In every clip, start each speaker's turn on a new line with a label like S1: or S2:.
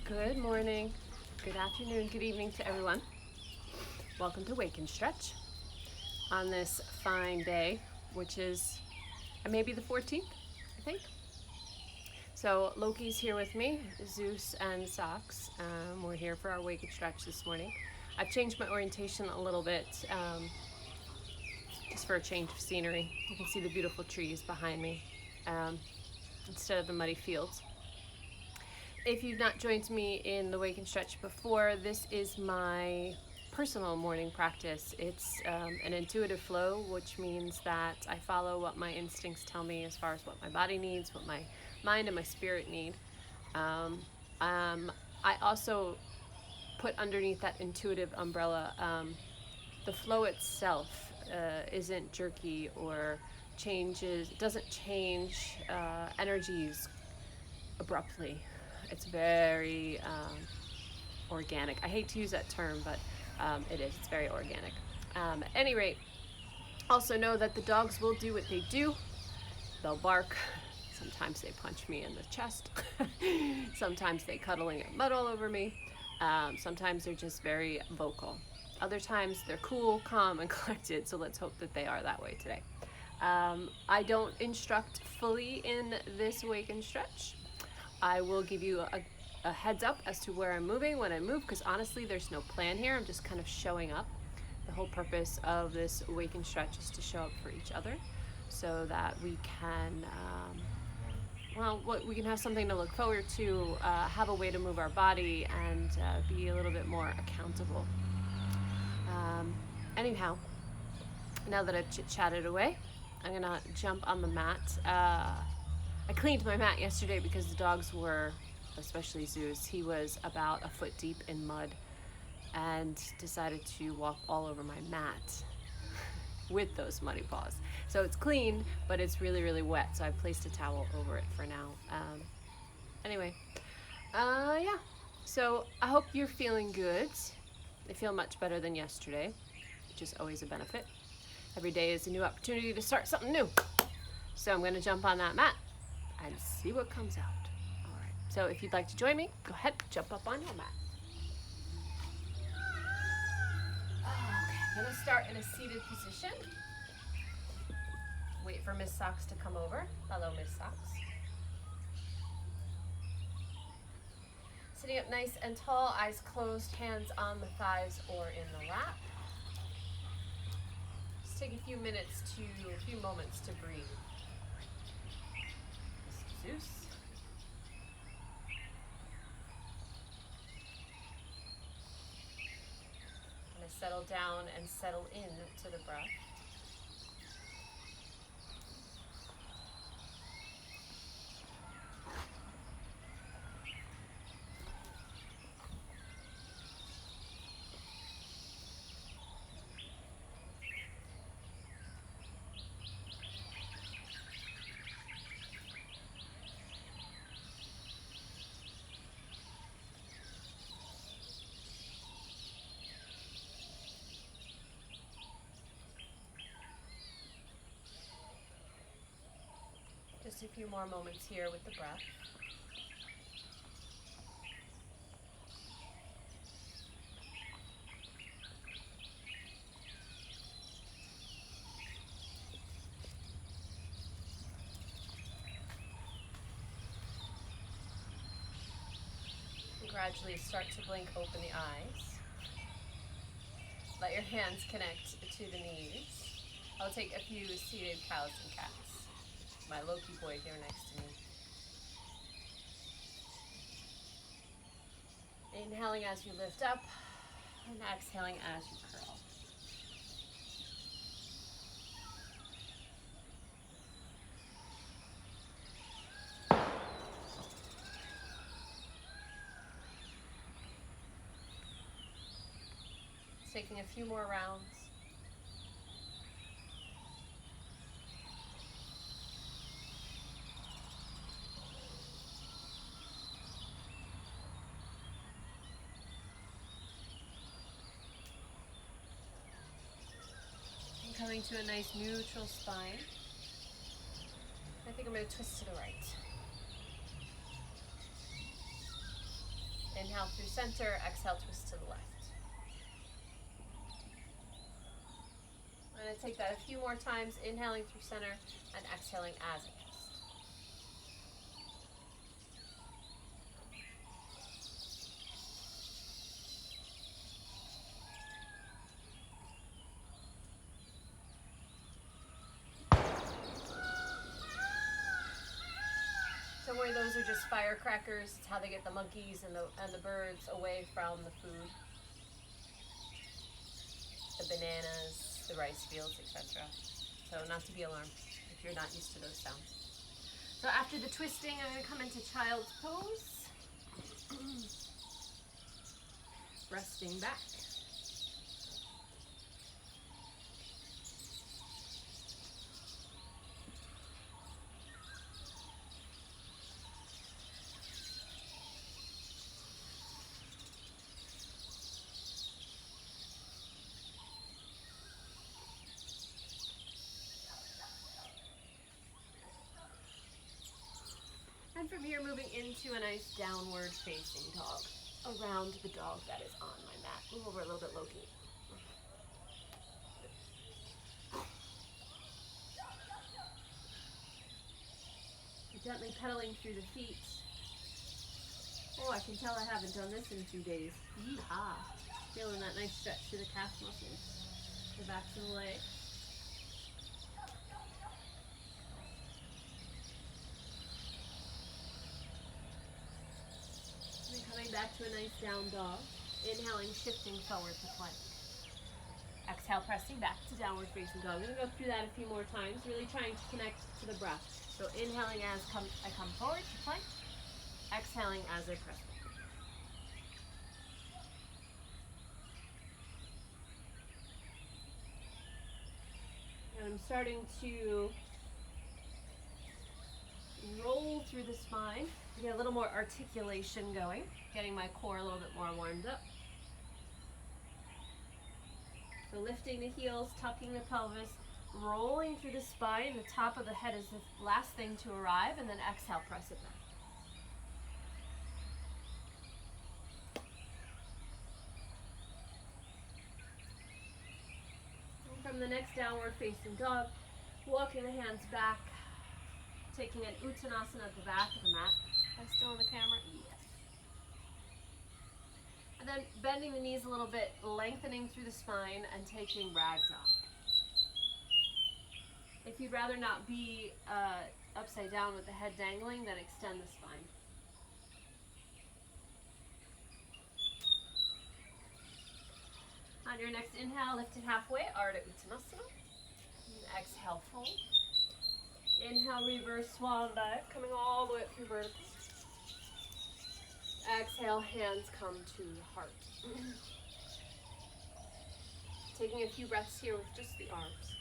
S1: Good morning, good afternoon, good evening to everyone. Welcome to Wake and Stretch on this fine day, which is maybe the 14th, I think. So Lokey's here with me, Zeus and Socks. We're here for our Wake and Stretch this morning. I've changed my orientation a little bit, just for a change of scenery. You can see the beautiful trees behind me instead of the muddy fields. If you've not joined me in the Wake and Stretch before, this is my personal morning practice. It's an intuitive flow, which means that I follow what my instincts tell me as far as what my body needs, what my mind and my spirit need. I also put underneath that intuitive umbrella, the flow itself isn't jerky or doesn't change energies abruptly. It's very organic. I hate to use that term, but it is. It's very organic. At any rate, also know that the dogs will do what they do. They'll bark. Sometimes they punch me in the chest. Sometimes they cuddle and get mud all over me. Sometimes they're just very vocal. Other times they're cool, calm, and collected, so let's hope that they are that way today. I don't instruct fully in this Wake and Stretch. I will give you a heads up as to where I'm moving when I move, because honestly there's no plan here. I'm just kind of showing up. The whole purpose of this Wake and Stretch is to show up for each other so that we can we can have something to look forward to, have a way to move our body, and be a little bit more accountable. Anyhow, now that I've chit-chatted away, I'm gonna jump on the mat. I cleaned my mat yesterday because the dogs were, especially Zeus, he was about a foot deep in mud and decided to walk all over my mat with those muddy paws. So it's clean, but it's really, really wet, so I placed a towel over it for now. Yeah. So I hope you're feeling good. I feel much better than yesterday, which is always a benefit. Every day is a new opportunity to start something new. So I'm gonna jump on that mat and see what comes out. All right, so if you'd like to join me, go ahead, jump up on your mat. Okay, I'm gonna start in a seated position. Wait for Miss Socks to come over. Hello, Miss Socks. Sitting up nice and tall, eyes closed, hands on the thighs or in the lap. Just take a few moments to breathe. Zeus. I'm going to settle down and settle in to the breath. Just a few more moments here with the breath. And gradually start to blink open the eyes. Let your hands connect to the knees. I'll take a few seated cows and cats. My Lokey boy here next to me. Inhaling as you lift up, and exhaling as you curl. Taking a few more rounds. Coming to a nice neutral spine. I think I'm going to twist to the right. Inhale through center, exhale, twist to the left. I'm going to take that a few more times, inhaling through center and exhaling as I twist. Don't worry, those are just firecrackers. It's how they get the monkeys and the birds away from the food. The bananas, the rice fields, etc. So not to be alarmed if you're not used to those sounds. So after the twisting, I'm going to come into child's pose. Resting back. And from here, moving into a nice downward facing dog around the dog that is on my mat. Move over a little bit, Lokey. Gently pedaling through the feet. Oh, I can tell I haven't done this in 2 days. Yeehaw. Feeling that nice stretch through the calf muscles, the backs of the legs. Back to a nice down dog. Inhaling, shifting forward to plank. Exhale, pressing back to downward facing dog. I'm going to go through that a few more times, really trying to connect to the breath. So inhaling as I come forward to plank. Exhaling as I press back. And I'm starting to roll through the spine. Get a little more articulation going, getting my core a little bit more warmed up. So lifting the heels, tucking the pelvis, rolling through the spine. The top of the head is the last thing to arrive, and then exhale, press it back. And from the next downward facing dog, walking the hands back, taking an uttanasana at the back of the mat. Am I still on the camera? Yes. And then bending the knees a little bit, lengthening through the spine, and taking ragdoll. If you'd rather not be upside down with the head dangling, then extend the spine. On your next inhale, lift it halfway, Ardha Uttanasana. And exhale, fold. Inhale, reverse swan dive, coming all the way up through vertical. Exhale, hands come to the heart. Taking a few breaths here with just the arms.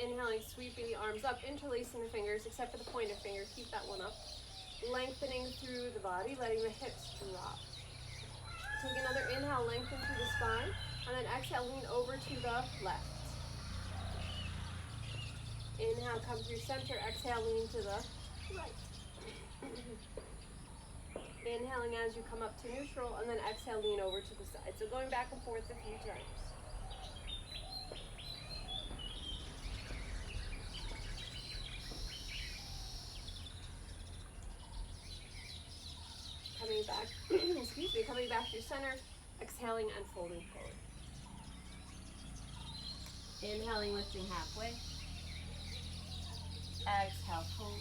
S1: Inhaling, sweeping the arms up, interlacing the fingers, except for the pointer finger. Keep that one up. Lengthening through the body, letting the hips drop. Take another inhale, lengthen through the spine, and then exhale, lean over to the left. Inhale, come through center. Exhale, lean to the right. Inhaling as you come up to neutral, and then exhale, lean over to the side. So going back and forth a few times. Coming back, excuse me, coming back through center, exhaling and folding forward. Inhaling, lifting halfway. Exhale, fold.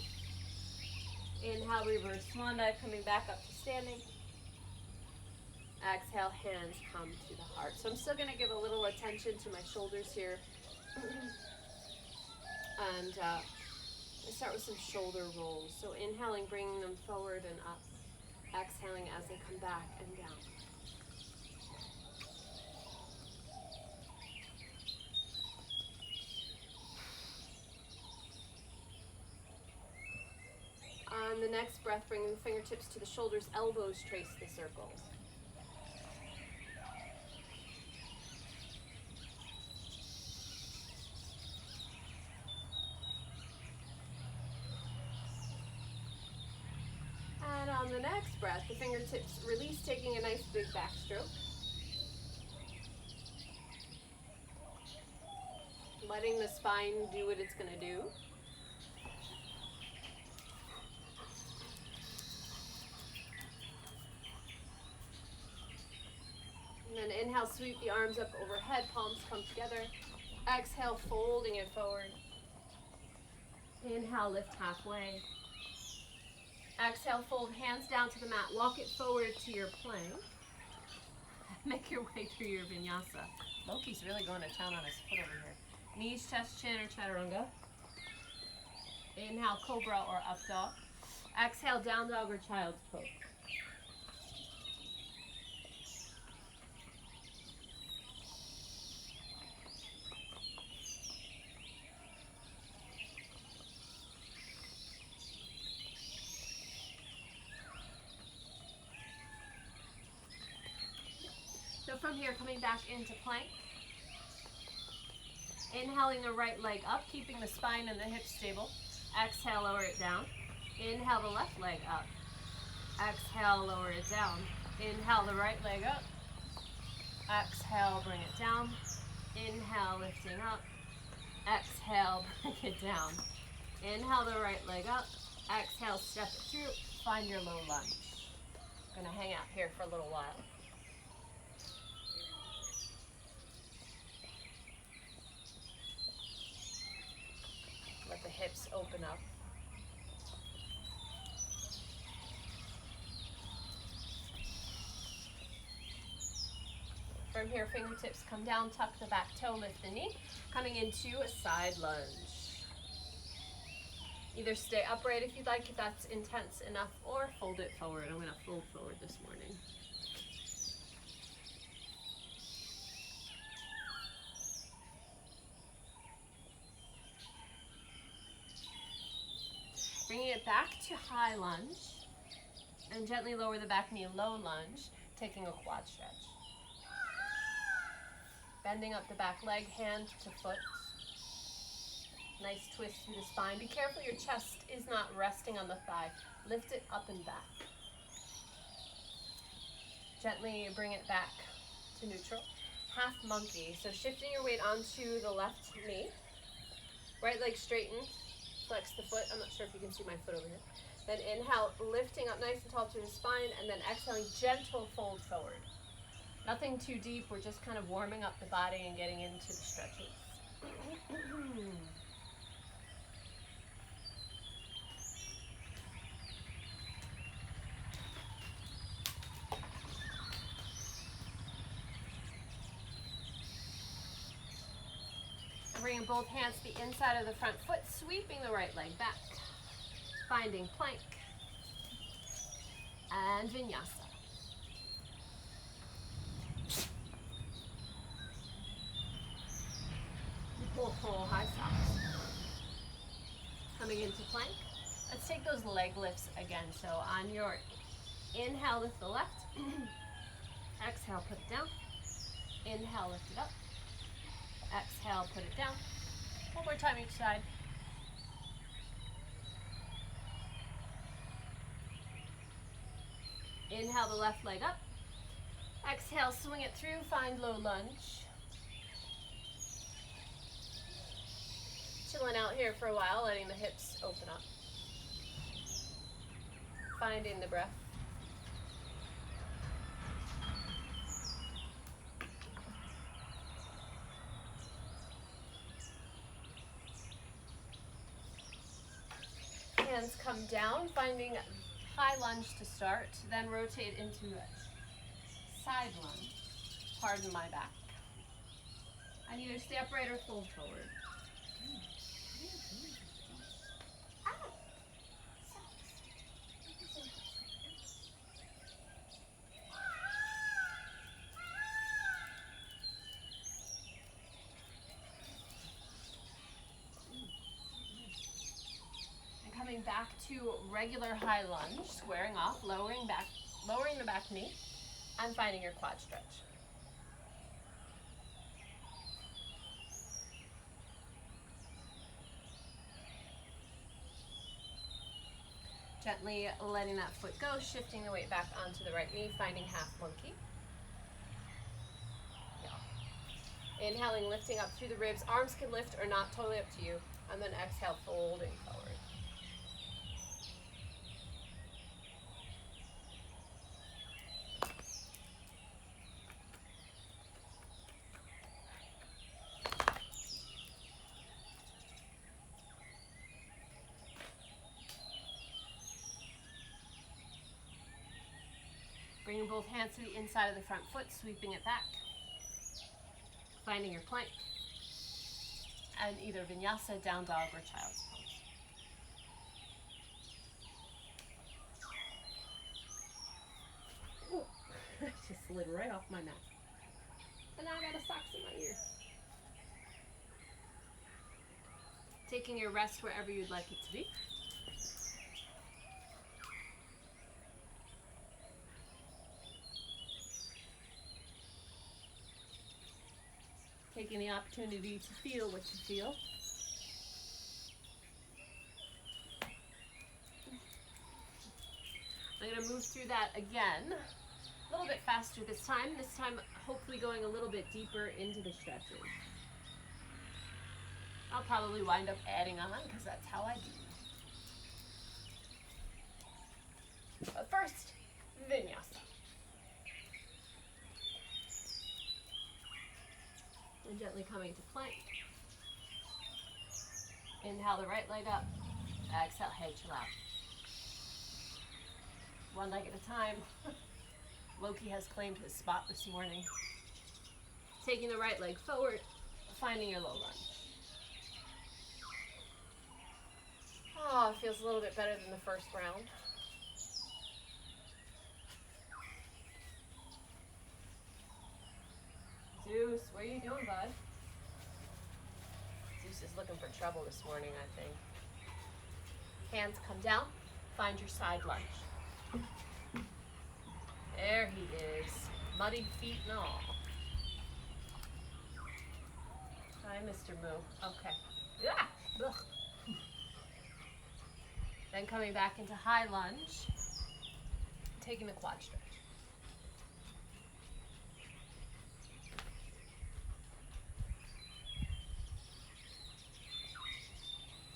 S1: Inhale, reverse swan dive, coming back up to standing. Exhale, hands come to the heart. So I'm still going to give a little attention to my shoulders here. And I start with some shoulder rolls. So inhaling, bringing them forward and up. Exhaling as they come back and down. On the next breath, bringing the fingertips to the shoulders, elbows trace the circles. And on the next breath, the fingertips release, taking a nice big backstroke. Letting the spine do what it's going to do. And then inhale, sweep the arms up overhead, palms come together. Exhale, folding it forward. Inhale, lift halfway. Exhale, fold hands down to the mat. Walk it forward to your plank. Make your way through your vinyasa. Lokey's really going to town on his foot over here. Knees, chest, chin, or chaturanga. Inhale, cobra or up dog. Exhale, down dog or child's pose. So from here, coming back into plank. Inhaling the right leg up, keeping the spine and the hips stable. Exhale, lower it down. Inhale the left leg up. Exhale, lower it down. Inhale the right leg up. Exhale, bring it down. Inhale, lifting up. Exhale, bring it down. Inhale the right leg up. Exhale, step it through. Find your low lunge. I'm going to hang out here for a little while. Let the hips open up. From here, fingertips come down, tuck the back toe, lift the knee. Coming into a side lunge. Either stay upright if you'd like, if that's intense enough, or fold it forward. I'm going to fold forward this morning. Bringing it back to high lunge, and gently lower the back knee, low lunge, taking a quad stretch. Bending up the back leg, hand to foot. Nice twist through the spine. Be careful your chest is not resting on the thigh. Lift it up and back. Gently bring it back to neutral. Half monkey, so shifting your weight onto the left knee. Right leg straightened. Flex the foot. I'm not sure if you can see my foot over here. Then inhale, lifting up nice and tall through the spine, and then exhaling, gentle fold forward. Nothing too deep. We're just kind of warming up the body and getting into the stretches. Bringing both hands to the inside of the front foot, sweeping the right leg back. Finding plank and vinyasa. High socks. Coming into plank. Let's take those leg lifts again. So on your inhale, lift the left. Exhale, put it down. Inhale, lift it up. Exhale, put it down. One more time each side. Inhale the left leg up. Exhale, swing it through, find low lunge. Chilling out here for a while, letting the hips open up. Finding the breath. Hands come down, finding high lunge to start, then rotate into side lunge. Pardon my back. And either stay upright or fold forward. coming back to regular high lunge, squaring off, lowering the back knee, and finding your quad stretch. Gently letting that foot go, shifting the weight back onto the right knee, finding half monkey. Yeah. Inhaling, lifting up through the ribs. Arms can lift or not, totally up to you. And then exhale, folding forward. Bringing both hands to the inside of the front foot, sweeping it back. Finding your plank. And either vinyasa, down dog, or child's pose. Ooh, I just slid right off my mat. And now I got a socks in my ear. Taking your rest wherever you'd like it to be. Taking the opportunity to feel what you feel. I'm going to move through that again, a little bit faster this time hopefully going a little bit deeper into the stretches. I'll probably wind up adding on because that's how I do. But first, vinyasa. And gently coming to plank. Inhale the right leg up. Exhale, head chill out. One leg at a time. Lokey has claimed his spot this morning. Taking the right leg forward, finding your low lunge. Oh, it feels a little bit better than the first round. Zeus, what are you doing, bud? Zeus is looking for trouble this morning, I think. Hands come down. Find your side lunge. There he is. Muddy feet and all. Hi, Mr. Moo. Okay. Yeah. Ugh. Then coming back into high lunge. Taking the quad stretch.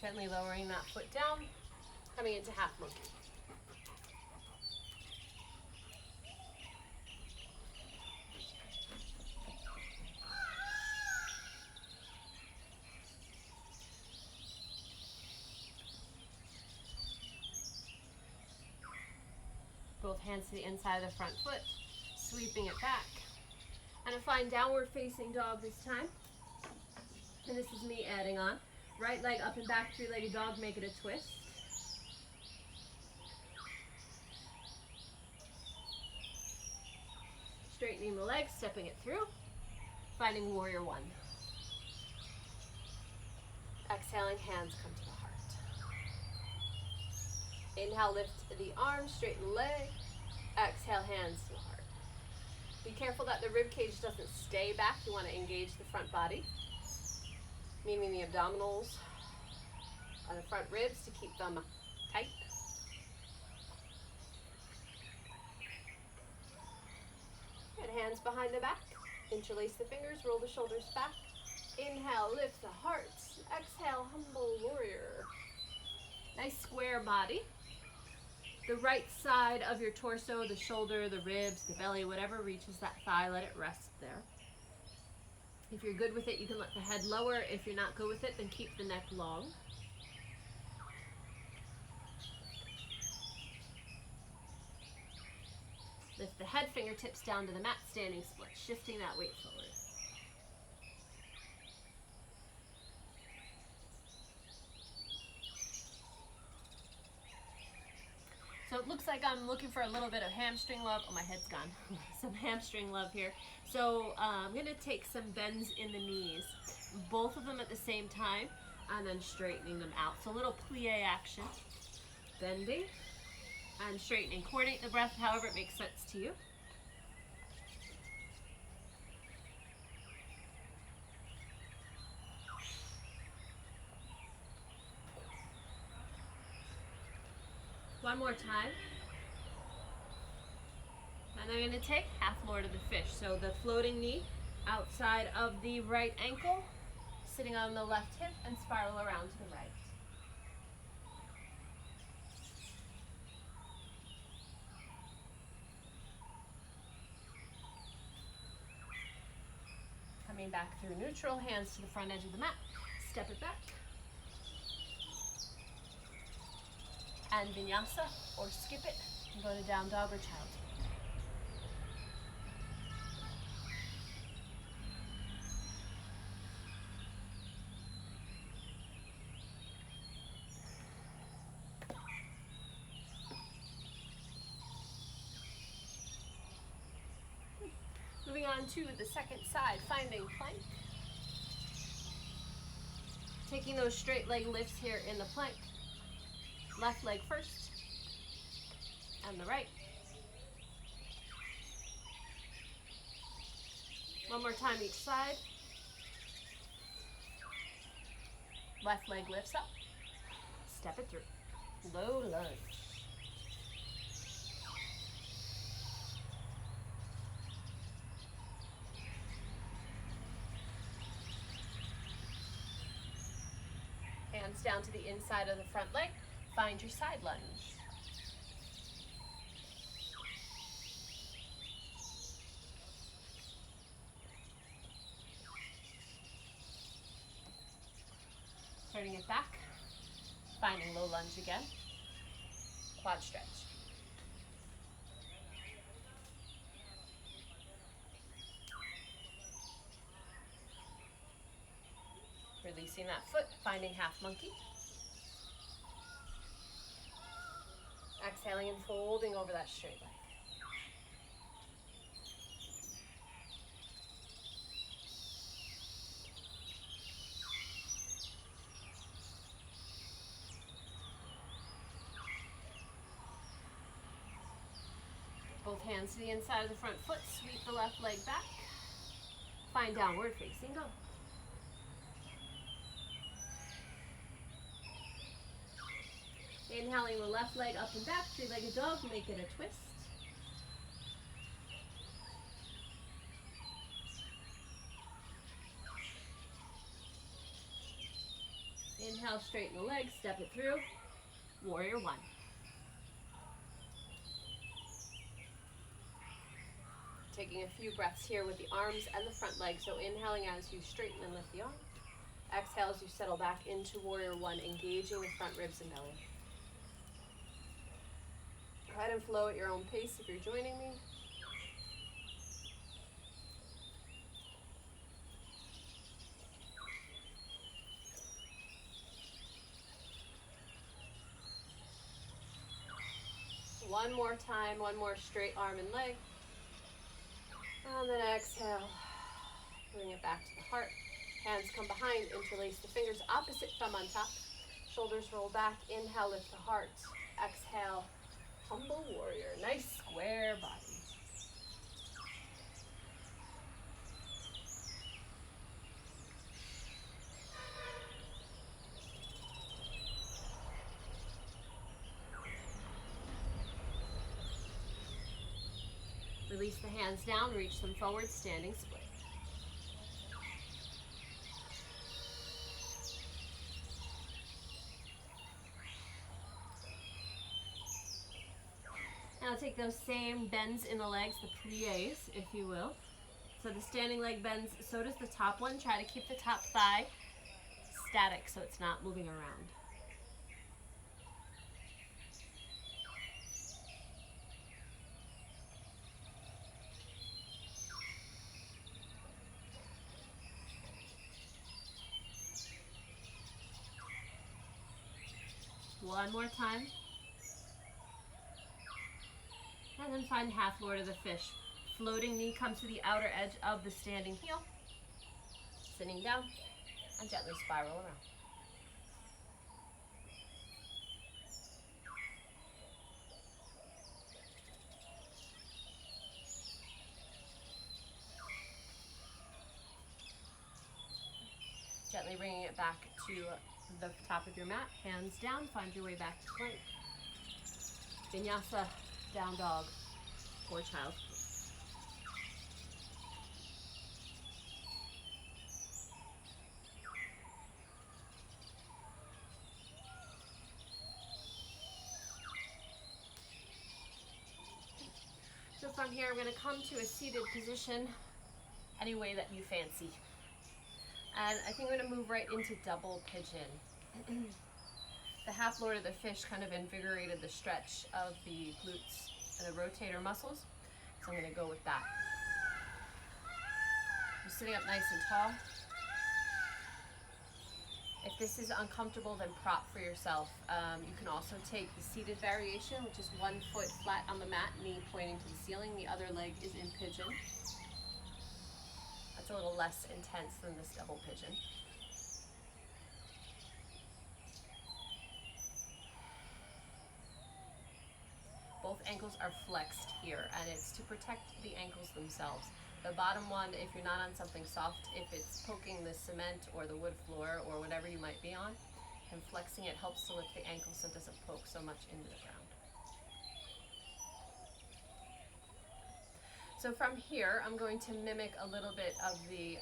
S1: Gently lowering that foot down, coming into half monkey. Both hands to the inside of the front foot, sweeping it back. And a fine downward facing dog this time. And this is me adding on. Right leg up and back, three-legged dog, make it a twist. Straightening the legs, stepping it through. Finding warrior one. Exhaling, hands come to the heart. Inhale, lift the arms, straighten the leg. Exhale, hands to the heart. Be careful that the rib cage doesn't stay back. You want to engage the front body, meaning the abdominals and the front ribs to keep them tight. And hands behind the back. Interlace the fingers, roll the shoulders back. Inhale, lift the heart. Exhale, humble warrior. Nice square body. The right side of your torso, the shoulder, the ribs, the belly, whatever reaches that thigh, let it rest there. If you're good with it, you can let the head lower. If you're not good with it, then keep the neck long. Lift the head, fingertips down to the mat, standing split, shifting that weight forward. So it looks like I'm looking for a little bit of hamstring love. Oh, my head's gone. Some hamstring love here. So I'm going to take some bends in the knees, both of them at the same time, and then straightening them out. So a little plie action. Bending and straightening. Coordinate the breath however it makes sense to you. One more time. And I'm going to take half Lord of the Fish. So the floating knee outside of the right ankle, sitting on the left hip, and spiral around to the right. Coming back through neutral, hands to the front edge of the mat. Step it back. And vinyasa, or skip it, and go to down dog or child. Moving on to the second side, finding plank. Taking those straight leg lifts here in the plank. Left leg first, and the right. One more time each side. Left leg lifts up. Step it through. Low lunge. Hands down to the inside of the front leg. Find your side lunge. Turning it back. Finding low lunge again. Quad stretch. Releasing that foot, finding half monkey. Exhaling and folding over that straight leg. Both hands to the inside of the front foot, sweep the left leg back. Find downward facing dog. Inhaling the left leg up and back, three-legged dog, make it a twist. Inhale, straighten the legs, step it through. Warrior one. Taking a few breaths here with the arms and the front leg. So inhaling as you straighten and lift the arm. Exhale as you settle back into warrior one, engaging the front ribs and belly. Go ahead and flow at your own pace if you're joining me. One more time, one more straight arm and leg. And then exhale, bring it back to the heart. Hands come behind, interlace the fingers, opposite thumb on top. Shoulders roll back, inhale, lift the heart. Exhale, humble warrior, nice square body. Release the hands down, reach them forward, standing split. Now take those same bends in the legs, the pliés, if you will. So the standing leg bends, so does the top one. Try to keep the top thigh static so it's not moving around. One more time. And then find half Lord of the Fish. Floating knee comes to the outer edge of the standing heel. Sitting down and gently spiral around. it back to the top of your mat, hands down, find your way back to plank. Vinyasa, down dog, or child. So from here, I'm going to come to a seated position any way that you fancy. And I think I'm going to move right into double pigeon. The half lord of the fish kind of invigorated the stretch of the glutes and the rotator muscles. So I'm going to go with that. You're sitting up nice and tall. If this is uncomfortable, then prop for yourself. You can also take the seated variation, which is 1 foot flat on the mat, knee pointing to the ceiling. The other leg is in pigeon. That's a little less intense than this double pigeon. Both ankles are flexed here, and it's to protect the ankles themselves. The bottom one, if you're not on something soft, if it's poking the cement or the wood floor or whatever you might be on, and flexing it helps to lift the ankle so it doesn't poke so much into the ground. So from here, I'm going to mimic a little bit of the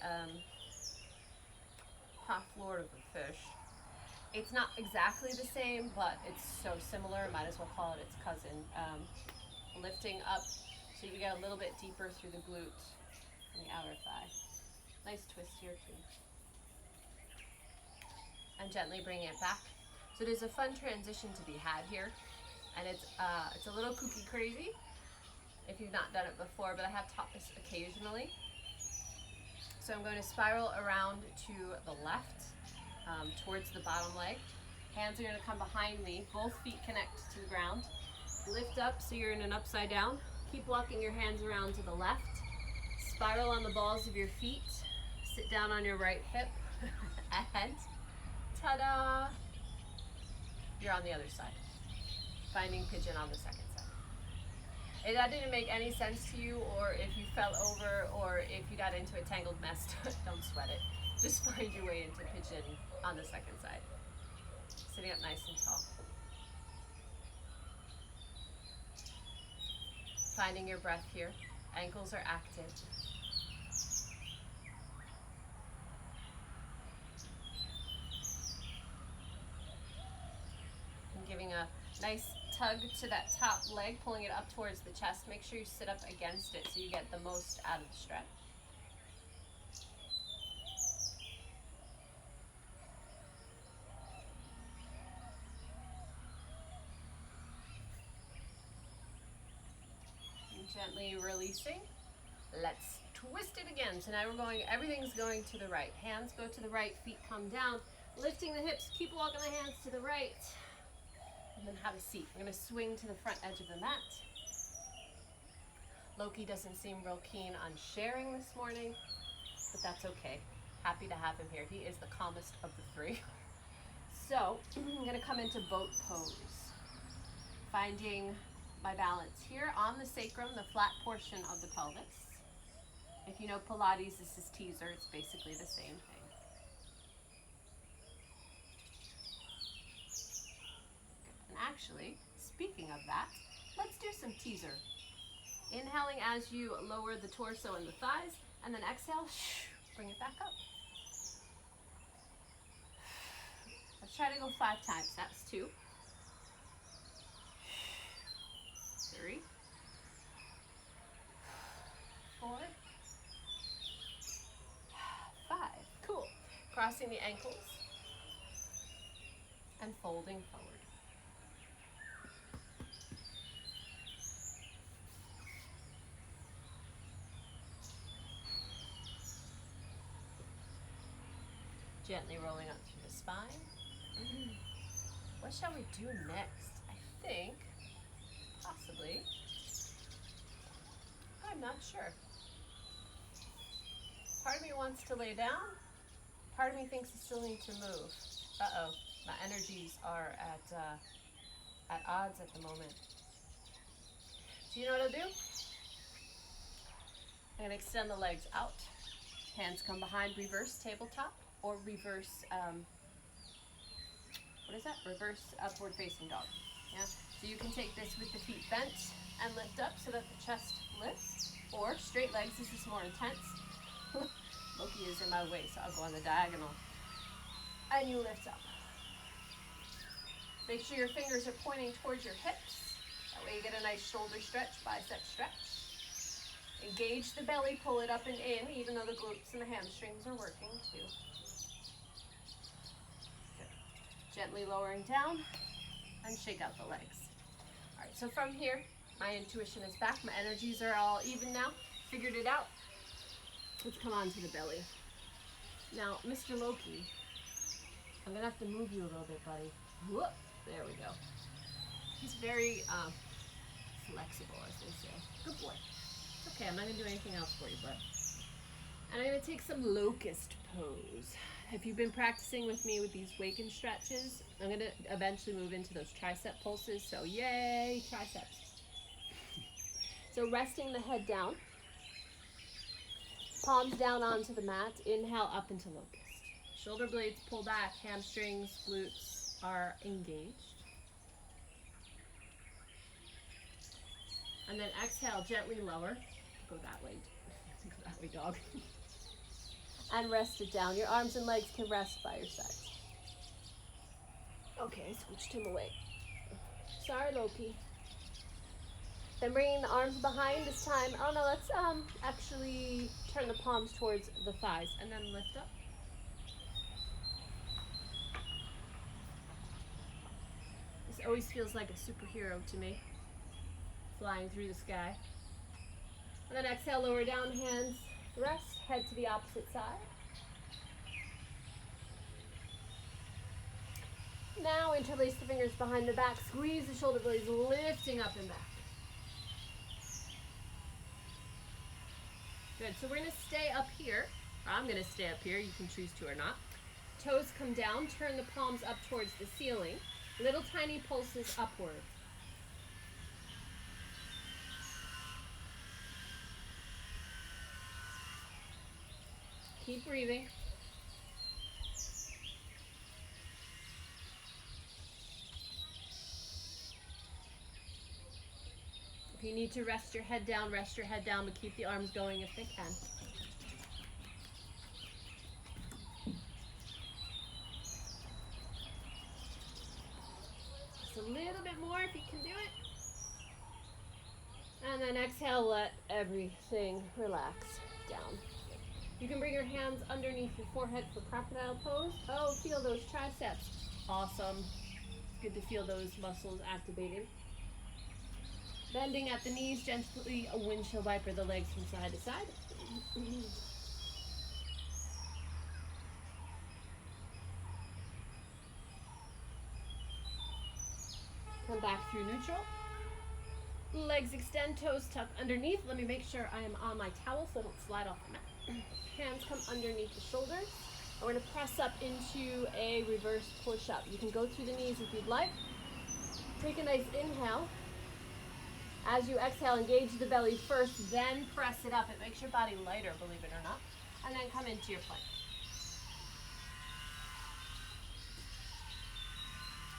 S1: half lord of the fish. It's not exactly the same, but it's so similar, might as well call it its cousin. Lifting up so you get a little bit deeper through the glute and the outer thigh. Nice twist here too. And gently bringing it back. So there's a fun transition to be had here, and it's a little kooky crazy if you've not done it before, but I have taught this occasionally. So I'm going to spiral around to the left, towards the bottom leg. Hands are going to come behind me, both feet connect to the ground. Lift up so you're in an upside down. Keep walking your hands around to the left. Spiral on the balls of your feet. Sit down on your right hip. And ta-da! You're on the other side. Finding pigeon on the second side. If that didn't make any sense to you, or if you fell over, or if you got into a tangled mess, don't sweat it. Just find your way into pigeon on the second side. Sitting up nice and tall. Finding your breath here. Ankles are active. And giving a nice tug to that top leg, pulling it up towards the chest. Make sure you sit up against it so you get the most out of the stretch. Gently releasing. Let's twist it again. So now everything's going to the right. Hands go to the right, feet come down. Lifting the hips, keep walking the hands to the right. And then have a seat. We're going to swing to the front edge of the mat. Lokey doesn't seem real keen on sharing this morning, but that's okay. Happy to have him here. He is the calmest of the three. So I'm going to come into boat pose. Finding my balance here on the sacrum, the flat portion of the pelvis. If you know Pilates, this is teaser. It's basically the same thing. And actually, speaking of that, let's do some teaser. Inhaling as you lower the torso and the thighs, and then exhale, bring it back up. Let's try to go 5 times. That's 2. 3, 4, 5. Cool. Crossing the ankles and folding forward. Gently rolling up through the spine. What shall we do next? I think possibly. I'm not sure. Part of me wants to lay down. Part of me thinks I still need to move. Uh-oh, my energies are at odds at the moment. So you know what I'll do? I'm gonna extend the legs out. Hands come behind, reverse tabletop. or reverse, what is that? Reverse upward facing dog. Yeah. So you can take this with the feet bent and lift up so that the chest lifts, or straight legs. This is more intense. Lokey is in my way, so I'll go on the diagonal. And you lift up. Make sure your fingers are pointing towards your hips. That way you get a nice shoulder stretch, bicep stretch. Engage the belly, pull it up and in, even though the glutes and the hamstrings are working too. Good. Gently lowering down and shake out the legs. All right, so from here, my intuition is back. My energies are all even now. Figured it out. Let's come on to the belly. Now, Mr. Lokey, I'm gonna have to move you a little bit, buddy. Whoop, there we go. He's very flexible, as they say. Good boy. It's okay, I'm not gonna do anything else for you, bud. And I'm gonna take some locust pose. If you've been practicing with me with these waken stretches, I'm gonna eventually move into those tricep pulses, so yay, triceps. So resting the head down, palms down onto the mat, inhale up into locust. Shoulder blades pull back, hamstrings, glutes are engaged. And then exhale, gently lower. Go that way. Go that way, dog. And rest it down. Your arms and legs can rest by your sides. Okay, I scooched him away. Sorry, Lokey. Then bringing the arms behind this time. Oh no, let's actually turn the palms towards the thighs and then lift up. This always feels like a superhero to me. Flying through the sky. And then exhale, lower down, hands rest, head to the opposite side. Now interlace the fingers behind the back, squeeze the shoulder blades, lifting up and back. Good, so we're gonna stay up here. I'm gonna stay up here, you can choose to or not. Toes come down, turn the palms up towards the ceiling. Little tiny pulses upward. Keep breathing. If you need to rest your head down, but keep the arms going if they can. Just a little bit more if you can do it. And then exhale, let everything relax down. You can bring your hands underneath your forehead for crocodile pose. Oh, feel those triceps. Awesome. It's good to feel those muscles activated. Bending at the knees, gently a windshield wiper the legs from side to side. Come back through neutral. Legs extend, toes tuck underneath. Let me make sure I am on my towel so I don't slide off the mat. Hands come underneath the shoulders. We're going to press up into a reverse push-up. You can go through the knees if you'd like. Take a nice inhale. As you exhale, engage the belly first, then press it up. It makes your body lighter, believe it or not. And then come into your plank.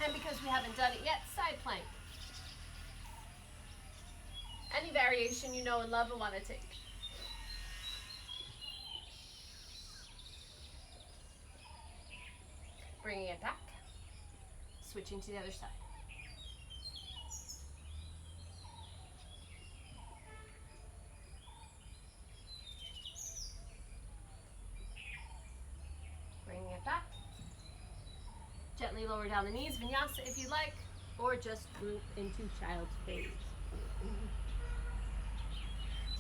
S1: And because we haven't done it yet, side plank. Any variation you know and love and want to take. Bringing it back, switching to the other side. Bringing it back. Gently lower down the knees, vinyasa if you like, or just move into child's pose.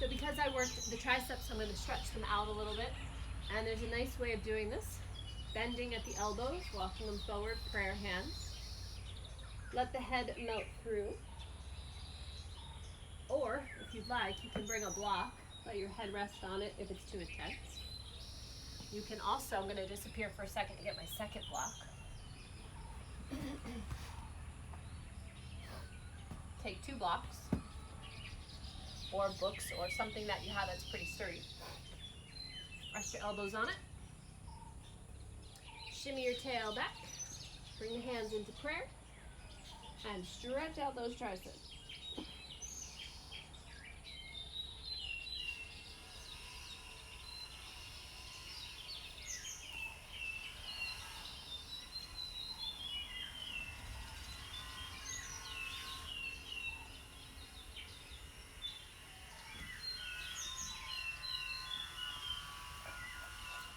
S1: So because I worked the triceps, I'm going to stretch them out a little bit. And there's a nice way of doing this. Bending at the elbows, walking them forward, prayer hands. Let the head melt through. Or, if you'd like, you can bring a block. Let your head rest on it if it's too intense. You can also, I'm going to disappear for a second to get my second block. Take 2 blocks, or books, or something that you have that's pretty sturdy. Rest your elbows on it. shimmy your tail back. Bring the hands into prayer. And stretch out those triceps.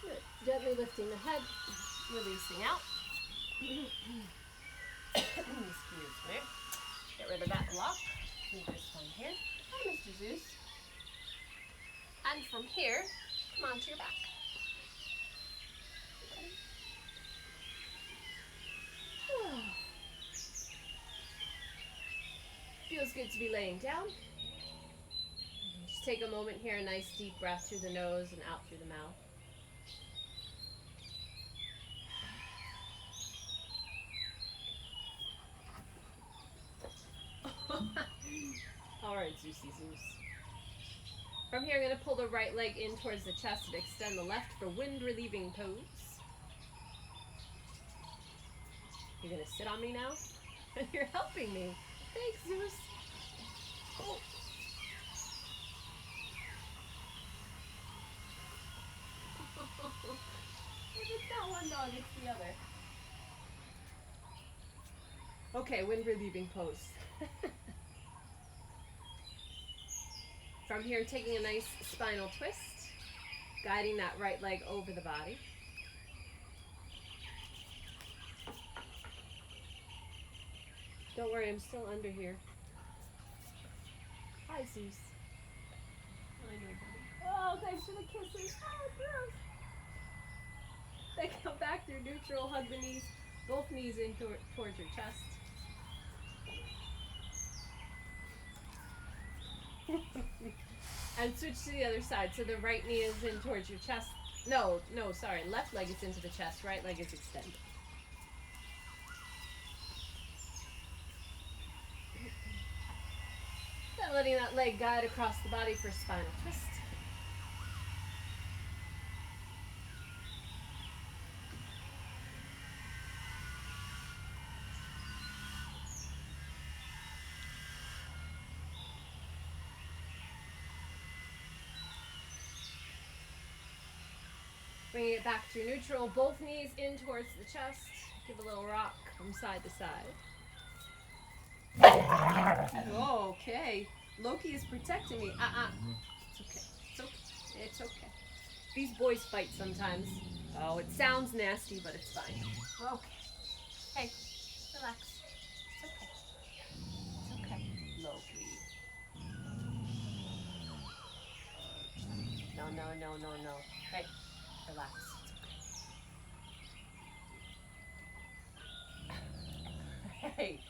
S1: Good. Gently lifting the head, releasing out. Excuse me. Get rid of that block. Move this one here. Hi, Mr. Zeus. And from here, come onto your back. Feels good to be laying down. Just take a moment here, a nice deep breath through the nose and out through the mouth. Alright, Zeusy Zeus. From here, I'm going to pull the right leg in towards the chest and extend the left for wind-relieving pose. You're going to sit on me now? You're helping me. Thanks, Zeus. Oh. If it's not one dog, it's the other. Okay, wind-relieving pose. From here, taking a nice spinal twist, guiding that right leg over the body. Don't worry, I'm still under here. Hi, Zeus. Hi, buddy. Oh, thanks for the kisses. Oh, gross. Then come back through neutral, hug the knees, both knees in towards your chest. And switch to the other side. So the right knee is in towards your chest. No, sorry. Left leg is into the chest. Right leg is extended. Then letting that leg guide across the body for a spinal twist. Bringing it back to neutral, both knees in towards the chest. Give a little rock from side to side. Oh, okay. Lokey is protecting me. It's okay. It's okay. It's okay. These boys fight sometimes. Oh, it sounds nasty, but it's fine. Okay. Hey, relax. It's okay. It's okay. Lokey. No. Hey. Relax. Hey,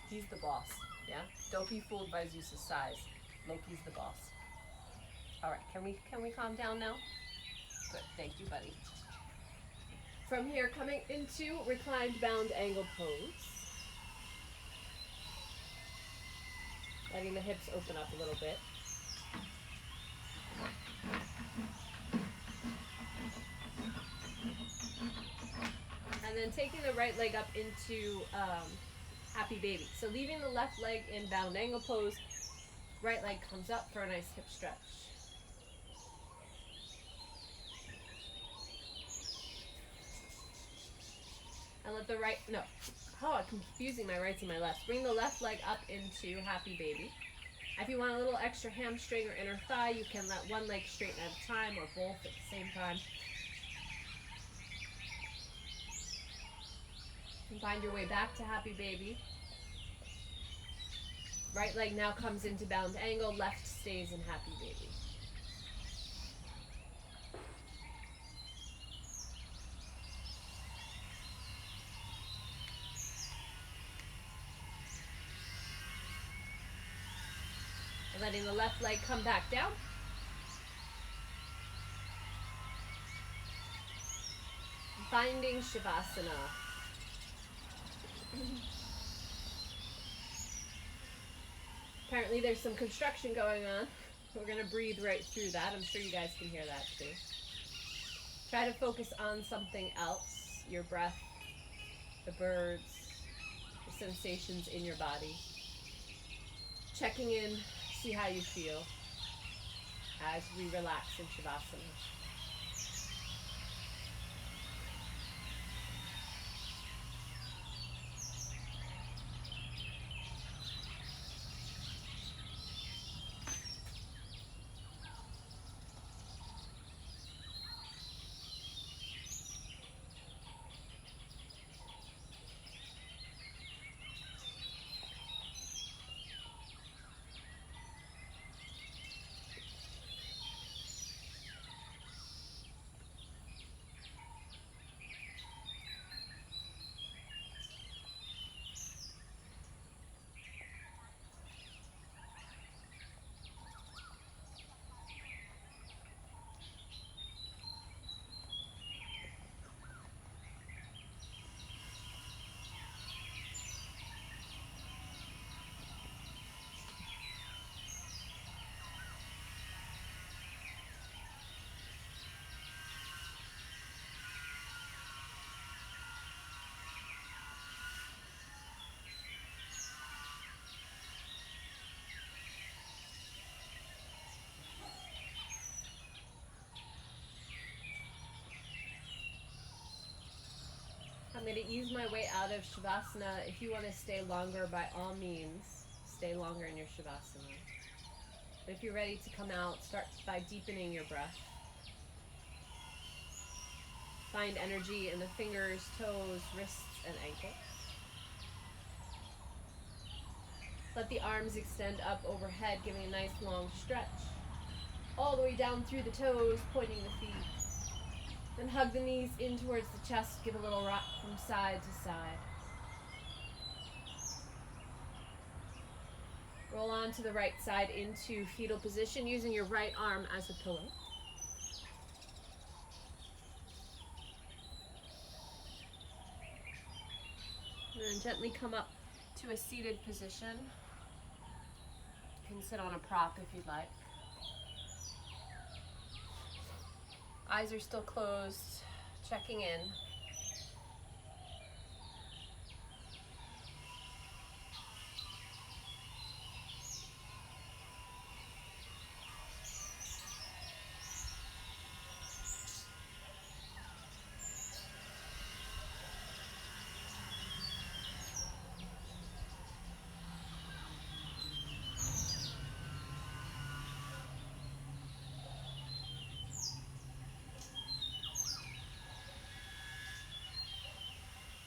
S1: he's the boss, yeah? Don't be fooled by Zeus's size. Lokey's the boss. All right, can we calm down now? Good, thank you, buddy. From here, coming into reclined bound angle pose. Letting the hips open up a little bit. And then taking the right leg up into happy baby. So leaving the left leg in bound angle pose, right leg comes up for a nice hip stretch. And let the right, I'm confusing my rights and my lefts. Bring the left leg up into happy baby. If you want a little extra hamstring or inner thigh, you can let one leg straighten at a time or both at the same time. And find your way back to happy baby. Right leg now comes into bound angle, left stays in happy baby. And letting the left leg come back down. Finding Shavasana. Apparently there's some construction going on. We're going to breathe right through that. I'm sure you guys can hear that too. Try to focus on something else. your breath, the birds, the sensations in your body. Checking in, see how you feel as we relax in Shavasana. I'm going to ease my way out of Shavasana. If you want to stay longer, by all means, stay longer in your Shavasana. But if you're ready to come out, start by deepening your breath. Find energy in the fingers, toes, wrists, and ankles. Let the arms extend up overhead, giving a nice long stretch. All the way down through the toes, pointing the feet. Then hug the knees in towards the chest, give a little rock from side to side. Roll on to the right side into fetal position, using your right arm as a pillow. And then gently come up to a seated position. You can sit on a prop if you'd like. Eyes are still closed, checking in.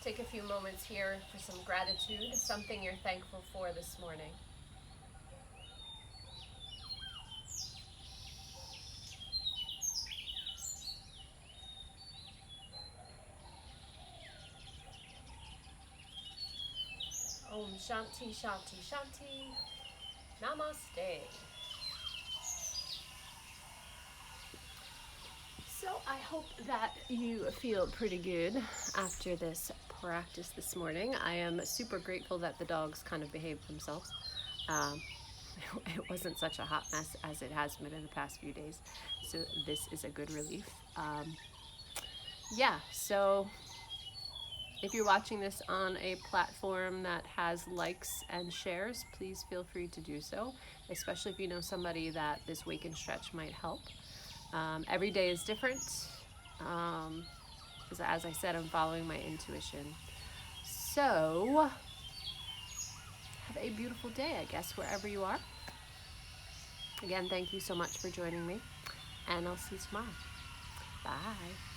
S1: Take a few moments here for some gratitude, something you're thankful for this morning. Om Shanti Shanti Shanti. Namaste. So I hope that you feel pretty good after this practice this morning. I am super grateful that the dogs kind of behaved themselves. It wasn't such a hot mess as it has been in the past few days, so this is a good relief. Yeah, so if you're watching this on a platform that has likes and shares, please feel free to do so, especially if you know somebody that this wake and stretch might help. Every day is different. Because as I said, I'm following my intuition. So, have a beautiful day, I guess, wherever you are. Again, thank you so much for joining me, and I'll see you tomorrow. Bye.